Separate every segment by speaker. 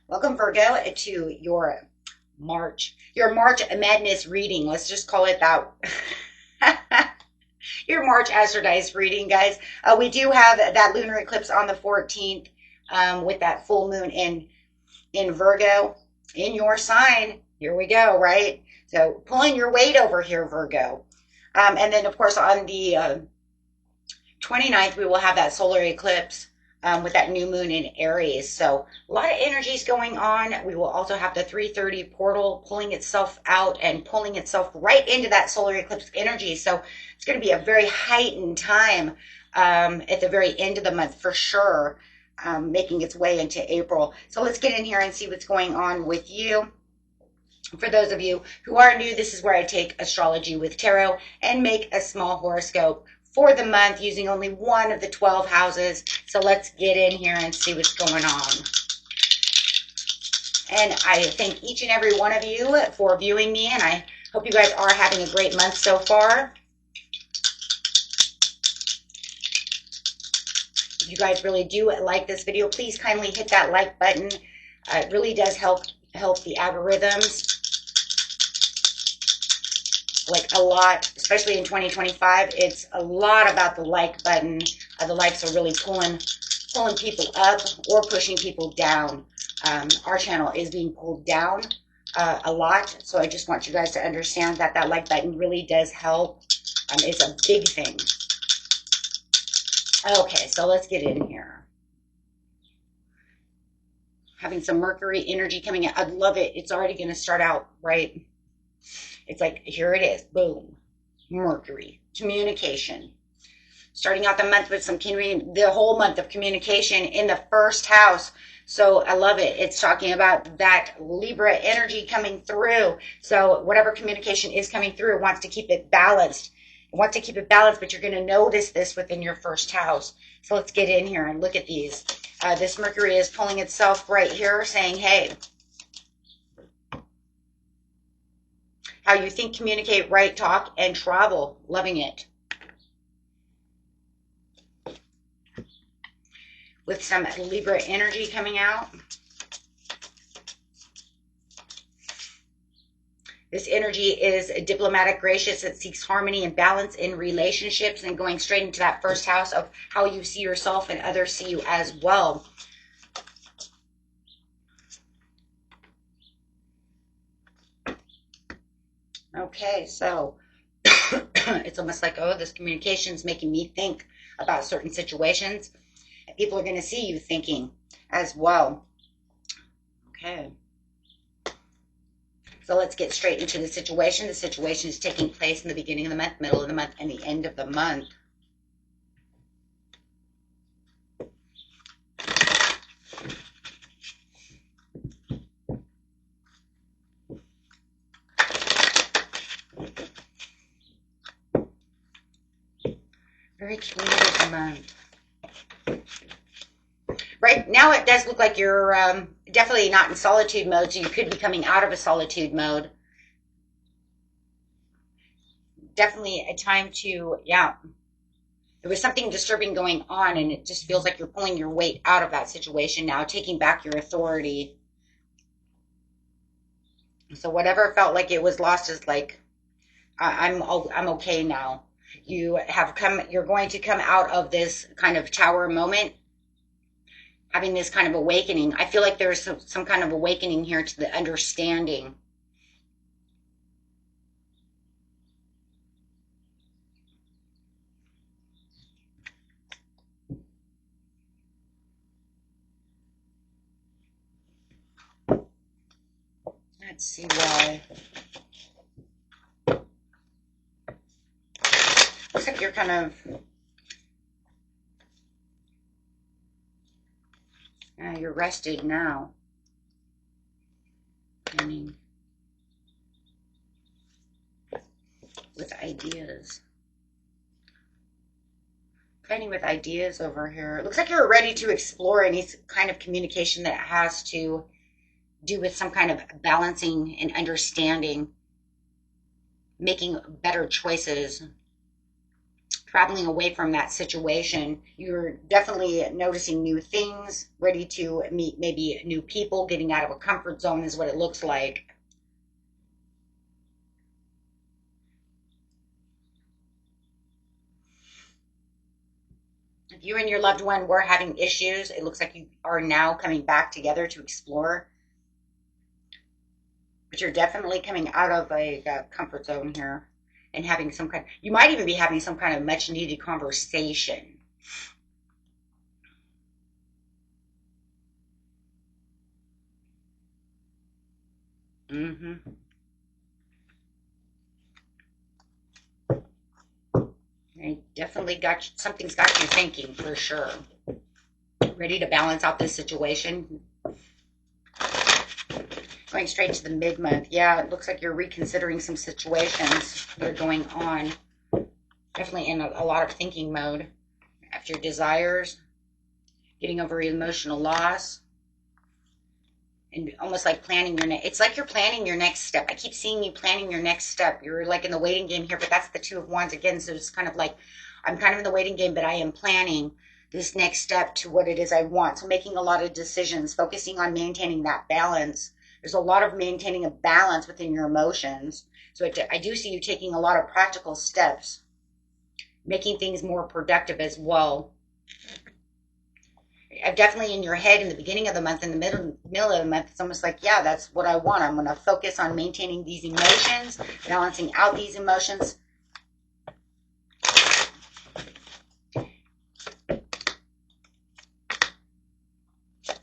Speaker 1: Welcome, Virgo, to March, your March Madness reading. Let's just call it that. Your March Astrodice reading, guys. We do have that lunar eclipse on the 14th, with that full moon in Virgo, in your sign. Here we go, right? So pulling your weight over here, Virgo. And then, of course, on the 29th, we will have that solar eclipse, with that new moon in Aries. So a lot of energies going on. We will also have the 3:30 portal pulling itself out and pulling itself right into that solar eclipse energy. So it's going to be a very heightened time, at the very end of the month for sure, making its way into April. So let's get in here and see what's going on with you. For those of you who are new, this is where I take astrology with tarot and make a small horoscope for the month using only one of the 12 houses. So let's get in here and see what's going on. And I thank each and every one of you for viewing me, and I hope you guys are having a great month so far. If you guys really do like this video, please kindly hit that like button. It really does help the algorithms, like a lot, especially in 2025. It's a lot about the like button. The likes are really pulling people up or pushing people down. Our channel is being pulled down a lot, so I just want you guys to understand that that like button really does help. It's a big thing. Okay, so let's get in here. Having some Mercury energy coming in. I love it. It's already going to start out right. It's like, here it is. Boom. Mercury. Communication. Starting out the month with the whole month of communication in the first house. So I love it. It's talking about that Libra energy coming through. So whatever communication is coming through, it wants to keep it balanced. It wants to keep it balanced, but you're going to notice this within your first house. So let's get in here and look at these. This Mercury is pulling itself right here, saying, hey, how you think, communicate, write, talk, and travel. Loving it. With some Libra energy coming out. This energy is diplomatic, gracious. It seeks harmony and balance in relationships, and going straight into that first house of how you see yourself and others see you as well. Okay, so it's almost like, oh, this communication is making me think about certain situations. People are going to see you thinking as well. Okay. So let's get straight into the situation. The situation is taking place in the beginning of the month, middle of the month, and the end of the month. Very communicative month. Right now it does look like you're definitely not in solitude mode, so you could be coming out of a solitude mode. Definitely a time to, yeah. There was something disturbing going on, and it just feels like you're pulling your weight out of that situation now, taking back your authority. So whatever felt like it was lost is like, I'm okay now. You're going to come out of this kind of tower moment, having this kind of awakening. I feel like there's some kind of awakening here to the understanding. Let's see why. Looks like you're kind of, you're rested now. Planning with ideas. Fighting with ideas over here. It looks like you're ready to explore any kind of communication that has to do with some kind of balancing and understanding, making better choices, traveling away from that situation. You're definitely noticing new things, ready to meet maybe new people, getting out of a comfort zone is what it looks like. If you and your loved one were having issues, it looks like you are now coming back together to explore, but you're definitely coming out of a comfort zone here and having some kind, you might even be having some kind of much needed conversation. Mm-hmm. They definitely got you, something's got you thinking for sure. Ready to balance out this situation. Going straight to the mid-month. Yeah, it looks like you're reconsidering some situations that are going on. Definitely in a lot of thinking mode. After your desires, getting over emotional loss, and almost like planning your next. It's like you're planning your next step. I keep seeing you planning your next step. You're like in the waiting game here, but that's the Two of Wands again. So it's kind of like I'm kind of in the waiting game, but I am planning this next step to what it is I want. So making a lot of decisions, focusing on maintaining that balance. There's a lot of maintaining a balance within your emotions. So I do see you taking a lot of practical steps, making things more productive as well. Definitely in your head in the beginning of the month, in the middle of the month, it's almost like, yeah, that's what I want. I'm going to focus on maintaining these emotions, balancing out these emotions.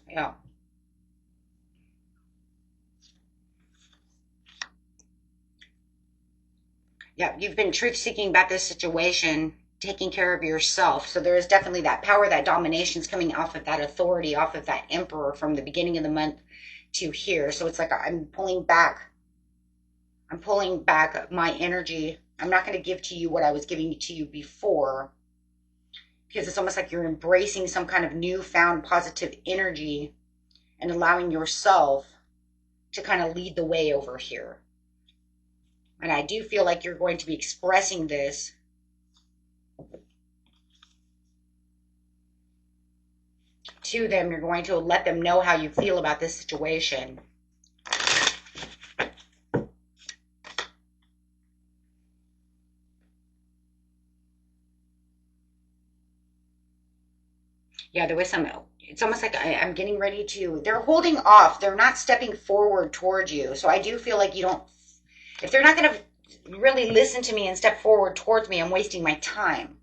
Speaker 1: Yeah. Yeah, you've been truth seeking about this situation, taking care of yourself. So there is definitely that power, that domination is coming off of that authority, off of that emperor from the beginning of the month to here. So it's like I'm pulling back. I'm pulling back my energy. I'm not going to give to you what I was giving to you before, because it's almost like you're embracing some kind of newfound positive energy and allowing yourself to kind of lead the way over here. And I do feel like you're going to be expressing this to them. You're going to let them know how you feel about this situation. Yeah, there was some, it's almost like I'm getting ready to, they're holding off. They're not stepping forward towards you. So I do feel like you don't, if they're not going to really listen to me and step forward towards me, I'm wasting my time.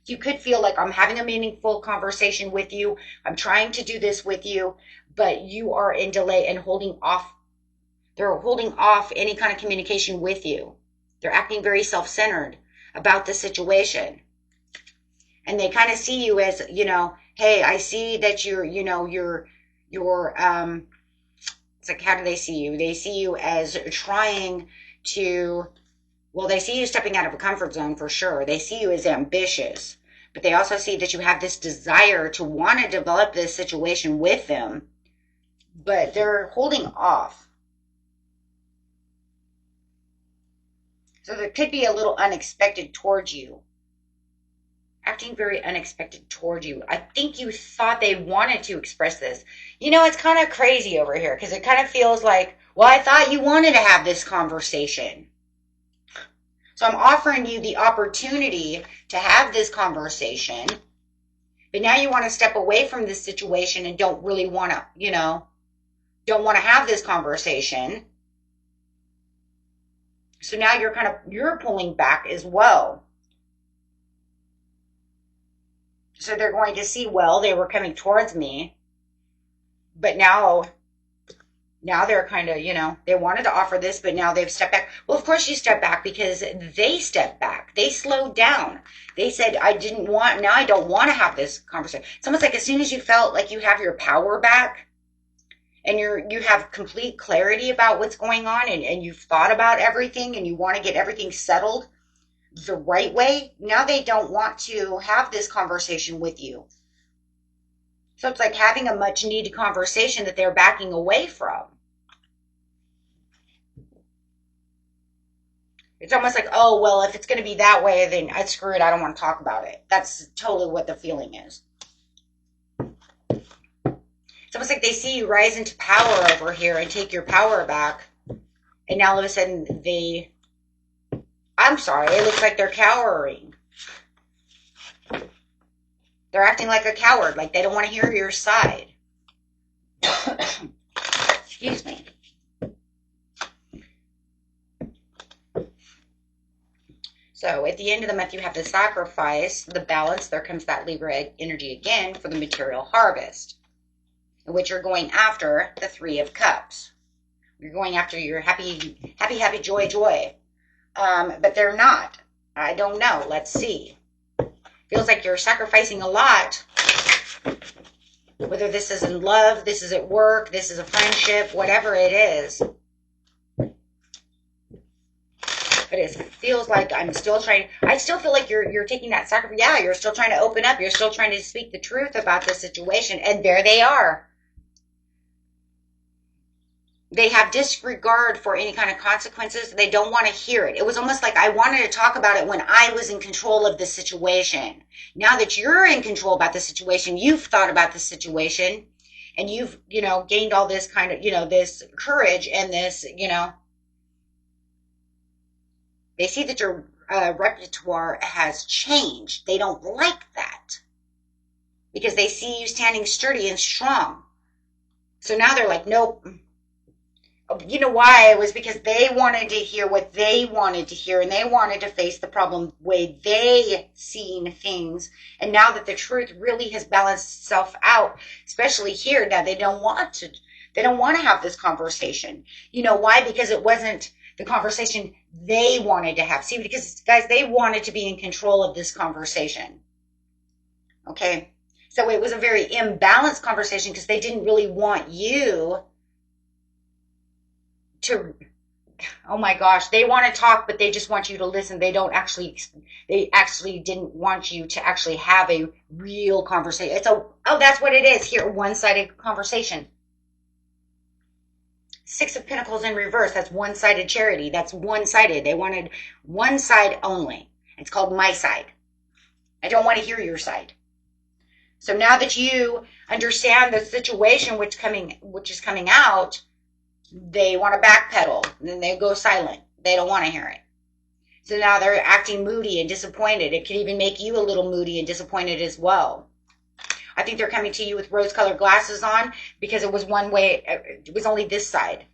Speaker 1: You could feel like I'm having a meaningful conversation with you. I'm trying to do this with you, but you are in delay and holding off. They're holding off any kind of communication with you. They're acting very self-centered about the situation. And they kind of see you as, hey, I see that it's like, how do they see you? They see you as trying to, well, they see you stepping out of a comfort zone for sure. They see you as ambitious, but they also see that you have this desire to want to develop this situation with them, but they're holding off. So there could be a little unexpected towards you. Acting very unexpected towards you. I think you thought they wanted to express this. It's kind of crazy over here because it kind of feels like, well, I thought you wanted to have this conversation. So I'm offering you the opportunity to have this conversation, but now you want to step away from this situation and don't really want to, don't want to have this conversation. So now you're pulling back as well. So they're going to see, well, they were coming towards me, but now they're kind of, they wanted to offer this, but now they've stepped back. Well, of course you step back because they stepped back. They slowed down. They said, now I don't want to have this conversation. It's almost like as soon as you felt like you have your power back and you have complete clarity about what's going on and you've thought about everything and you want to get everything settled, the right way, now they don't want to have this conversation with you. So it's like having a much needed conversation that they're backing away from. It's almost like, oh, well, if it's going to be that way, then screw it. I don't want to talk about it. That's totally what the feeling is. It's almost like they see you rise into power over here and take your power back. And now all of a sudden I'm sorry, it looks like they're cowering. They're acting like a coward, like they don't want to hear your side. Excuse me. So at the end of the month, you have to sacrifice the balance. There comes that Libra energy again for the material harvest, in which you're going after the Three of Cups. You're going after your happy, joy. But they're not. I don't know. Let's see. Feels like you're sacrificing a lot. Whether this is in love, this is at work, this is a friendship, whatever it is. But it feels like I still feel like you're taking that sacrifice. Yeah, you're still trying to open up. You're still trying to speak the truth about the situation. And there they are. They have disregard for any kind of consequences. They don't want to hear it. It was almost like I wanted to talk about it when I was in control of the situation. Now that you're in control about the situation, you've thought about the situation, and you've, gained all this kind of, this courage and this, they see that your repertoire has changed. They don't like that because they see you standing sturdy and strong. So now they're like, nope. You know why? It was because they wanted to hear what they wanted to hear, and they wanted to face the problem the way they seen things. And now that the truth really has balanced itself out, especially here, now they don't want to have this conversation. You know why? Because it wasn't the conversation they wanted to have. See, because guys, they wanted to be in control of this conversation. Okay? So it was a very imbalanced conversation because they didn't really want you to, oh my gosh, they want to talk, but they just want you to listen. They actually didn't want you to actually have a real conversation. That's what it is here, one-sided conversation. Six of Pentacles in reverse, that's one-sided charity. That's one-sided. They wanted one side only. It's called my side. I don't want to hear your side. So now that you understand the situation which is coming out, they want to backpedal, and then they go silent. They don't want to hear it. So now they're acting moody and disappointed. It could even make you a little moody and disappointed as well. I think they're coming to you with rose-colored glasses on because it was one way. It was only this side.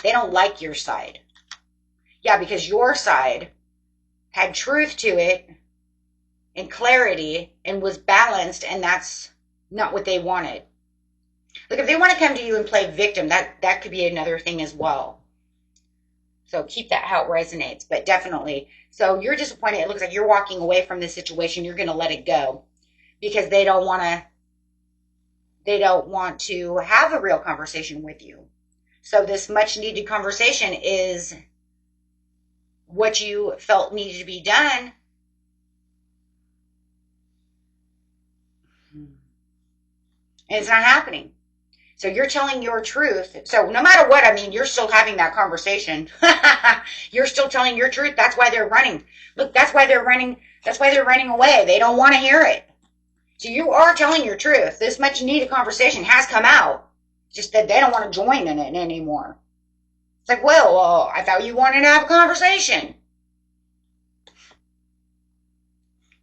Speaker 1: They don't like your side. Yeah, because your side had truth to it and clarity and was balanced, and that's not what they wanted. Look, if they want to come to you and play victim, that could be another thing as well. So keep that how it resonates, but definitely. So you're disappointed. It looks like you're walking away from this situation. You're going to let it go because they don't want to have a real conversation with you. So this much needed conversation is what you felt needed to be done. And it's not happening. So you're telling your truth. So no matter what, I mean, you're still having that conversation. You're still telling your truth. That's why they're running. Look, that's why they're running. That's why they're running away. They don't want to hear it. So you are telling your truth. This much needed conversation has come out. Just that they don't want to join in it anymore. It's like, well, I thought you wanted to have a conversation.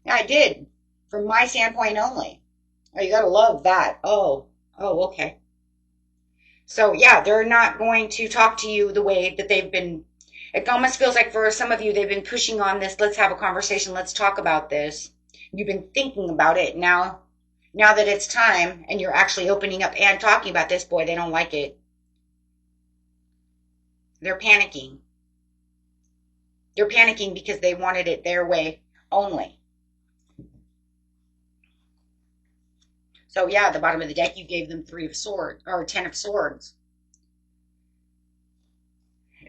Speaker 1: Yeah, I did. From my standpoint only. Oh, you gotta love that. Oh, okay. So yeah, they're not going to talk to you the way that they've been. It almost feels like for some of you, they've been pushing on this. Let's have a conversation. Let's talk about this. You've been thinking about it. Now that it's time and you're actually opening up and talking about this, boy, they don't like it. They're panicking. They're panicking because they wanted it their way only. So yeah, at the bottom of the deck, you gave them 3 of Swords, or 10 of Swords.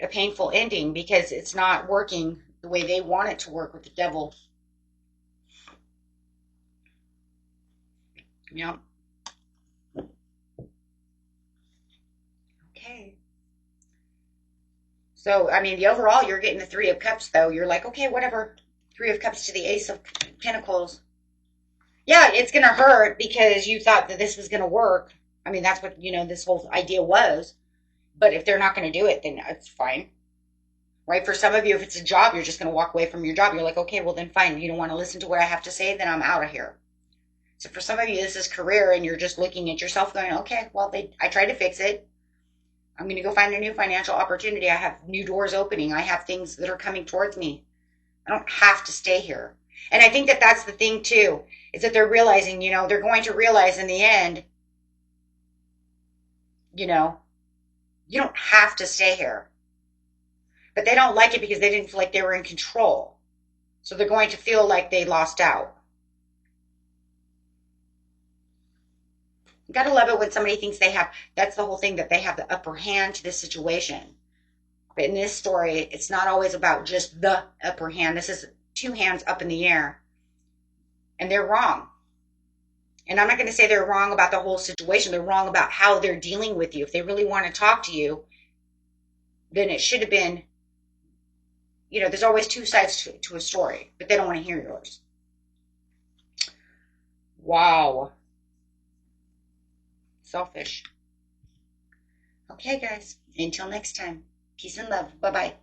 Speaker 1: A painful ending because it's not working the way they want it to work with the devil. Yeah. Okay. So, I mean, the overall, you're getting the Three of Cups, though. You're like, okay, whatever. Three of Cups to the Ace of Pentacles. Yeah, it's going to hurt because you thought that this was going to work. I mean, that's what, this whole idea was. But if they're not going to do it, then it's fine. Right? For some of you, if it's a job, you're just going to walk away from your job. You're like, okay, well, then fine. You don't want to listen to what I have to say, then I'm out of here. So for some of you, this is career, and you're just looking at yourself going, okay, well, I tried to fix it. I'm going to go find a new financial opportunity. I have new doors opening. I have things that are coming towards me. I don't have to stay here. And I think that that's the thing, too, is that they're realizing, they're going to realize in the end, you don't have to stay here. But they don't like it because they didn't feel like they were in control. So they're going to feel like they lost out. You got to love it when somebody thinks that's the whole thing, that they have the upper hand to this situation. But in this story, it's not always about just the upper hand. This is two hands up in the air. And they're wrong. And I'm not going to say they're wrong about the whole situation. They're wrong about how they're dealing with you. If they really want to talk to you, then it should have been, there's always two sides to a story, but they don't want to hear yours. Wow. Selfish. Okay, guys. Until next time. Peace and love. Bye-bye.